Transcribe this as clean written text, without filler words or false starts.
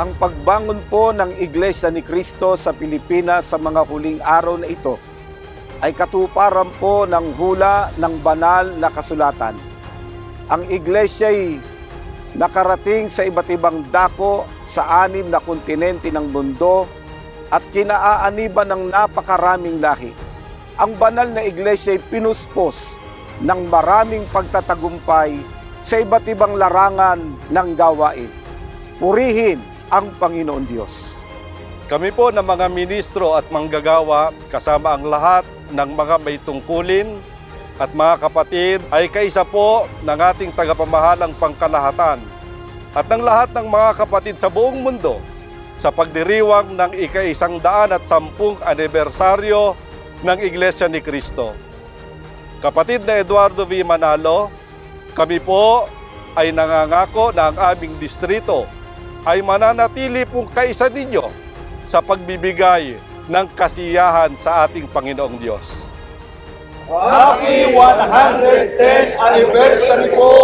Ang pagbangon po ng Iglesia ni Cristo sa Pilipinas sa mga huling araw na ito ay katuparan po ng hula ng banal na kasulatan. Ang Iglesia ay nakarating sa iba't ibang dako sa 6 na kontinente ng mundo at kinaaaniban ng napakaraming lahi. Ang banal na Iglesia ay pinuspos ng maraming pagtatagumpay sa iba't ibang larangan ng gawain. Purihin ang Panginoon Diyos. Kami po ng mga ministro at manggagawa, kasama ang lahat ng mga may tungkulin at mga kapatid, ay kaisa po ng ating tagapamahalang pangkalahatan at ng lahat ng mga kapatid sa buong mundo sa pagdiriwang ng ika-110 anibersaryo ng Iglesia ni Cristo. Kapatid na Eduardo V. Manalo, kami po ay nangangako na ang aming distrito ay mananatili pong kaisa ninyo sa pagbibigay ng kasiyahan sa ating Panginoong Diyos. Happy 110th anniversary po